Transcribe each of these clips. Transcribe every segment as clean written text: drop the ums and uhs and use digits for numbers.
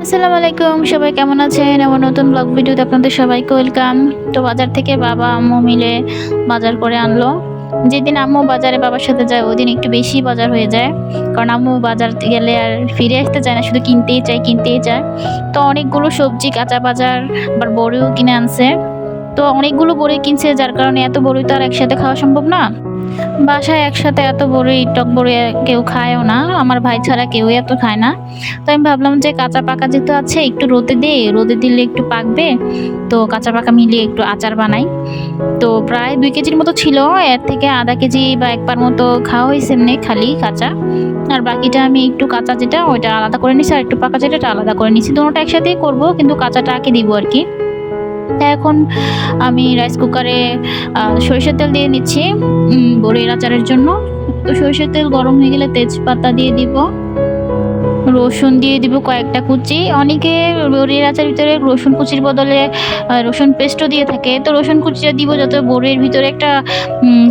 আসসালামু আলাইকুম, সবাই কেমন আছেন? আমার নতুন ব্লগ ভিডিওতে আপনাদের সবাইকে ওয়েলকাম। তো বাজার থেকে বাবা আম্মু মিলে বাজার করে আনলো। যেদিন আম্মু বাজারে বাবার সাথে যায় ওদিন একটু বেশি বাজার হয়ে যায়। কারণ আম্মু বাজার গেলে আর ফিরে আসতে চায় না, শুধু কিনতেই চায়। তো অনেকগুলো সবজি, কাঁচা বাজার আবার বড়িও কিনে আনছে। তো অনেকগুলো বড়ি কিনছে, যার কারণে এত বড়ি তো আর একসাথে খাওয়া সম্ভব না। বাসায় একসাথে এত বড়ি, টক বড়ি কেউ খায়ও না। আমার ভাই ছাড়া কেউই এত খায় না। তো আমি ভাবলাম যে কাঁচা পাকা যেহেতু আছে একটু রোদে দেই, রোদে দিলে একটু পাকবে। তো কাঁচা পাকা মিলিয়ে একটু আচার বানাই। তো প্রায় ২ কেজির মতো ছিল। এর থেকে আধা কেজি বা ১ পার মতো খাওয়া হইছে এমনি খালি কাঁচা। আর বাকিটা আমি একটু কাঁচা যেটা ওইটা আলাদা করে নিছি, আর একটু পাকা যেটা ওটা আলাদা করে নিছি। দোনোটা একসাথেই করব, কিন্তু কাঁচাটা আগে দিব আরকি। এখন আমি রাইস কুকারে সরিষার তেল দিয়ে নিচ্ছি বড়ির আচারের জন্য। তো সরিষার তেল গরম হয়ে গেলে তেজপাতা দিয়ে দিব, রসুন দিয়ে দিব কয়েকটা কুচি। অনেকে বড়ির আচারের ভিতরে রসুন কুচির বদলে রসুন পেস্টও দিয়ে থাকে। তো রসুন কুচিটা দিব যাতে বড়ির ভিতরে একটা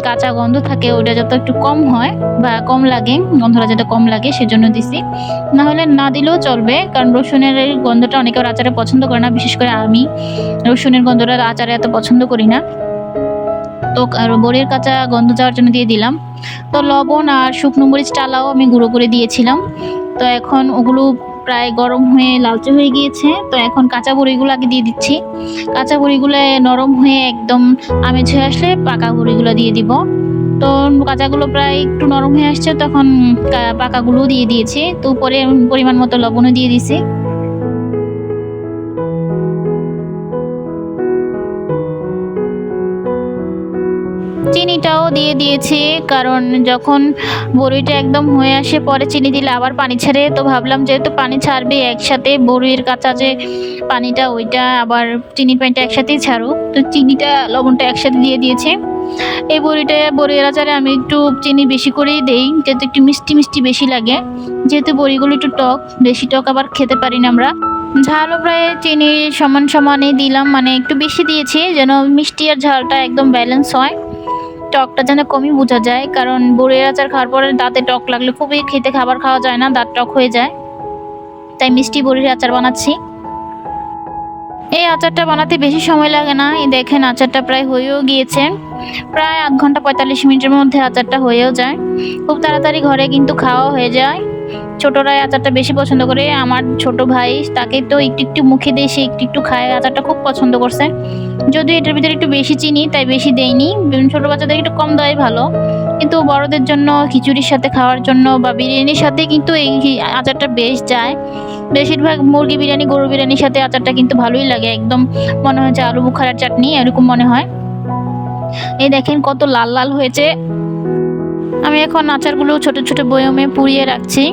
কাঁচা গন্ধ থাকে, ওটা যাতে একটু কম হয় বা কম লাগে, গন্ধটা যাতে কম লাগে সেজন্য দিছি। না হলে না দিলেও চলবে, কারণ রসুনের এই গন্ধটা অনেকে আবার আচারে পছন্দ করে না। বিশেষ করে আমি রসুনের গন্ধটা আচারে এত পছন্দ করি না। তো বড়ির কাঁচা গন্ধ যাওয়ার জন্য দিয়ে দিলাম। তো লবণ আর শুকনো মরিচ টালাও আমি গুঁড়ো করে দিয়েছিলাম। তো এখন ওগুলো প্রায় গরম হয়ে লালচে হয়ে গিয়েছে। তো এখন কাঁচা বড়িগুলো আগে দিয়ে দিচ্ছি। কাঁচা বড়িগুলো নরম হয়ে একদম আমেজ হয়ে আসলে পাকা বড়িগুলো দিয়ে দিব। তো কাঁচাগুলো প্রায় একটু নরম হয়ে আসছে, তখন পাকাগুলোও দিয়ে দিয়েছি। তো উপরে পরিমাণ মতো লবণও দিয়ে দিছি। চিনিটাও দিয়ে দিয়েছি, কারণ যখন বড়িটা একদম হয়ে আসে পরে চিনি দিলে আবার পানি ছাড়ে। তো ভাবলাম যেহেতু পানি ছাড়বে একসাথে, বড়ির কাঁচা যে পানিটা ওইটা আবার চিনির পানিটা একসাথেই ছাড়ুক। তো চিনিটা লবণটা একসাথে দিয়ে দিয়েছি। এই বড়ির আচারে আমি একটু চিনি বেশি করেই দেই, যাতে একটু মিষ্টি মিষ্টি বেশি লাগে। যেহেতু বড়িগুলো একটু টক, বেশি টক আবার খেতে পারি না আমরা। ঝালও প্রায় চিনি সমান সমানই দিলাম, মানে একটু বেশি দিয়েছি যেন মিষ্টি আর ঝালটা একদম ব্যালেন্স হয়। টকটা যেন কমই বোঝা যায়, কারণ বড়ির আচার খাওয়ার পরে দাঁতে টক লাগলে খুবই খেতে খাবার খাওয়া যায় না, দাঁত টক হয়ে যায়। তাই মিষ্টি বড়ির আচার বানাচ্ছি। এই আচারটা বানাতে বেশি সময় লাগে না। এই দেখেন আচারটা প্রায় হয়েও গিয়েছে। প্রায় ০.৫ ঘন্টা ৪৫ মিনিটের মধ্যে আচারটা হয়েও যায়। খুব তাড়াতাড়ি ঘরে কিন্তু খাওয়া হয়ে যায়। ছোটরা এই আচারটা বেশি পছন্দ করে। আমার ছোট ভাই, তাকে তো একটু একটু মুখে দিয়ে সে একটু একটু খায়, আচারটা খুব পছন্দ করছে। যদিও এটার ভিতরে একটু বেশি চিনি, তাই বেশি দেইনি। ছোট বাচ্চাদের একটু কম দেওয়াই ভালো। কিন্তু বড়দের জন্য খিচুড়ির সাথে খাওয়ার জন্য বা বিরিয়ানির সাথে কিন্তু এই আচারটা বেশ যায়। বেশিরভাগ মুরগি বিরিয়ানি, গরু বিরিয়ানির সাথে আচারটা কিন্তু ভালোই লাগে। একদম মনে হয় যে আলু বুখারার চাটনি এরকম মনে হয়। এই দেখেন কত লাল লাল হয়েছে। আমি এখন আচারগুলো ছোট ছোট বয়মে পুড়িয়ে রাখছি,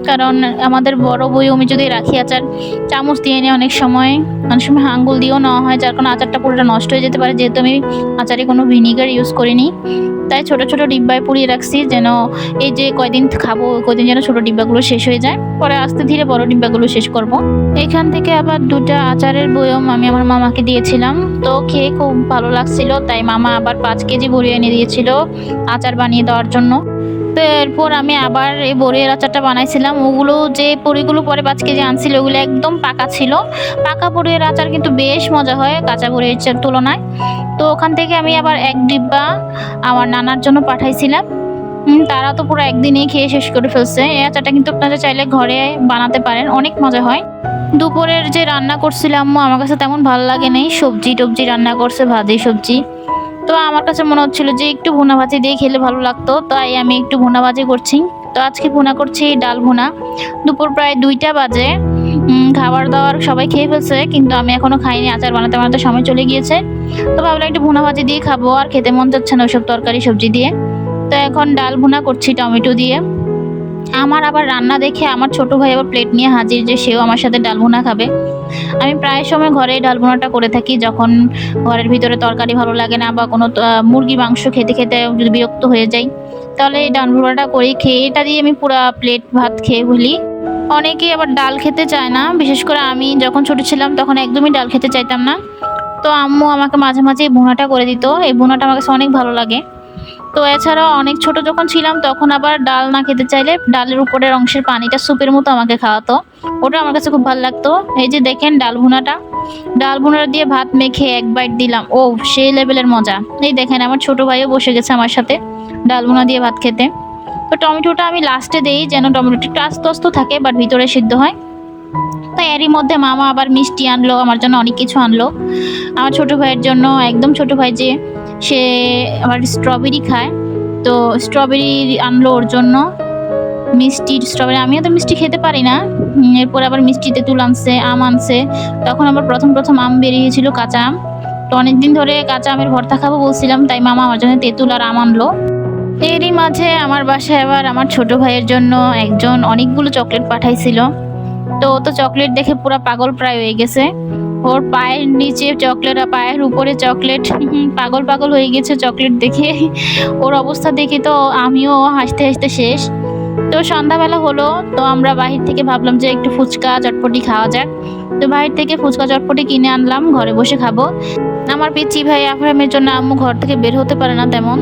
কারণ আমাদের বড় বয়মে যদি রাখি আচার, চামচ দিয়ে নিয়ে অনেক সময় আঙ্গুল দিয়েও নেওয়া হয়, যার কারণে আচারটা পুরোটা নষ্ট হয়ে যেতে পারে। যেহেতু আমি আচারে কোনো ভিনিগার ইউজ করিনি, তাই ছোট ছোট ডিব্বায় পুড়িয়ে রাখছি, যেন এই যে কয়দিন খাবো কয়দিন যেন ছোট ডিব্বাগুলো শেষ হয়ে যায়, পরে আস্তে ধীরে বড় ডিব্বাগুলো শেষ করব। এখান থেকে আবার ২টা আচারের বয়ম আমি আমার মামাকে দিয়েছিলাম। তো খেয়ে খুব ভালো লাগছিল, তাই মামা আবার ৫ কেজি বড়ি এনে দিয়েছিল আচার বানিয়ে দেওয়ার জন্য। তো এরপর আমি আবার এই বড়ির আচারটা বানাইছিলাম। ওগুলো যে বড়িগুলো পরে ৫ কেজি আনছিল ওগুলো একদম পাকা ছিল। পাকা বড়ির আচার কিন্তু বেশ মজা হয় কাঁচা বড়ির তুলনায়। তো ওখান থেকে আমি আবার ১ ডিব্বা আমার নানার জন্য পাঠাইছিলাম। তারা তো পুরো একদিনেই খেয়ে শেষ করে ফেলছে। এই আচারটা কিন্তু আপনারা চাইলে ঘরে বানাতে পারেন, অনেক মজা হয়। দুপুরের যে রান্না করছিলাম আম্মু, আমার কাছে তেমন ভালো লাগে নাই। সবজি টবজি রান্না করছে, ভাজি সবজি। তো আমার কাছে মনে হচ্ছিল যে একটু ভুনা ভাজি দিয়ে খেলে ভালো লাগতো, তাই আমি একটু ভুনা ভাজি করছি। তো আজকে ভুনা করছি ডাল ভুনা। দুপুর প্রায় ২টা বাজে। খাবার দাবার সবাই খেয়ে ফেলছে, কিন্তু আমি এখনো খাইনি। আচার বানাতে বানাতে সময় চলে গিয়েছে। তো ভাবলাম একটু ভুনা ভাজি দিয়ে খাবো, আর খেতে মন যাচ্ছে না ওইসব তরকারি সবজি দিয়ে। তো এখন ডাল ভুনা করছি টমেটো দিয়ে। আমার আবার রান্না দেখে আমার ছোট ভাই আবার প্লেট নিয়ে হাজির যে সেও আমার সাথে ডাল ভুনা খাবে। আমি প্রায় সময় ঘরেই ডাল ভুনাটা করে থাকি, যখন ঘরের ভিতরে তরকারি ভালো লাগে না বা কোনো মুরগি মাংস খেতে খেতে যদি বিরক্ত হয়ে যাই, তাহলে এই ডাল ভুনাটা করেই খেয়ে এটা দিয়ে আমি পুরা প্লেট ভাত খেয়ে ফেলি। অনেকেই আবার ডাল খেতে চায় না, বিশেষ করে আমি যখন ছোট ছিলাম তখন একদমই ডাল খেতে চাইতাম না। তো আম্মু আমাকে মাঝে মাঝে এই ভুনাটা করে দিত। এই ভুনাটা আমার কাছে অনেক ভালো লাগে। তো এছাড়াও অনেক ছোট যখন ছিলাম তখন আবার ডাল না খেতে চাইলে ডালের উপরের অংশের পানিটা স্যুপের মতো আমাকে খাওয়াতো, ওটা আমার কাছে খুব ভালো লাগতো। এই যে দেখেন ডাল ভুনাটা, ডাল ভুনা দিয়ে ভাত মেখে এক বাইট দিলাম, ও সেই লেভেলের মজা। এই দেখেন আমার ছোট ভাইও বসে গেছে আমার সাথে ডাল ভুনা দিয়ে ভাত খেতে। তো টমেটোটা আমি লাস্টে দেই যেন টমেটোটা একটু আস্তে আস্তে থাকে বাট ভিতরে সিদ্ধ হয়। তো এরই মধ্যে মামা আবার মিষ্টি আনলো, আমার জন্য অনেক কিছু আনলো। আমার ছোট ভাইয়ের জন্য, একদম ছোট ভাই যে, সে আবার স্ট্রবেরি খায়, তো স্ট্রবেরি আনলো ওর জন্য, মিষ্টি স্ট্রবেরি। আমিও তো মিষ্টি খেতে পারি না। এরপর আবার মিষ্টি তেঁতুল আনছে, আম আনছে। তখন আবার প্রথম প্রথম আম বেরিয়েছিল, কাঁচা আম। তো অনেকদিন ধরে কাঁচা আমের ভর্তা খাবো বলছিলাম, তাই মামা আমার জন্য তেঁতুল আর আম আনলো। এরই মাঝে আমার বাসায় আবার আমার ছোট ভাইয়ের জন্য একজন অনেকগুলো চকলেট পাঠাইছিল। তো ও তো চকলেট দেখে পুরো পাগল প্রায় হয়ে গেছে, ওর পায়ের নিচে চকলেট আর পায়ের উপরে চকলেট, পাগল পাগল হয়ে গেছে চকলেট দেখে। ওর অবস্থা দেখে তো আমিও হাসতে হাসতে শেষ। তো সন্ধ্যাবেলা হলো, তো আমরা বাহির থেকে ভাবলাম যে একটু ফুচকা চটপটি খাওয়া যাক। তো বাহির থেকে ফুচকা চটপটি কিনে আনলাম, ঘরে বসে খাবো। আমার পিচ্চি ভাই আফরামের জন্য আম্মু ঘর থেকে বের হতে পারে না তেমন,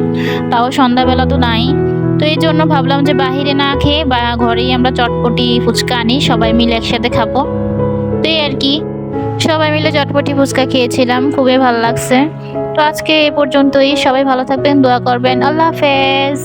তাও সন্ধ্যাবেলা তো নাই। তো এই জন্য ভাবলাম যে বাহিরে না খেয়ে বা ঘরেই আমরা চটপটি ফুচকা আনি, সবাই মিলে একসাথে খাবো। তো এই আর কি, সবাই মিলে চটপটি ফুচকা খেয়েছিলাম, খুবই ভালো লাগছে। তো আজকে এ পর্যন্তই, সবাই ভালো থাকবেন, দোয়া করবেন, আল্লাহ হাফেজ।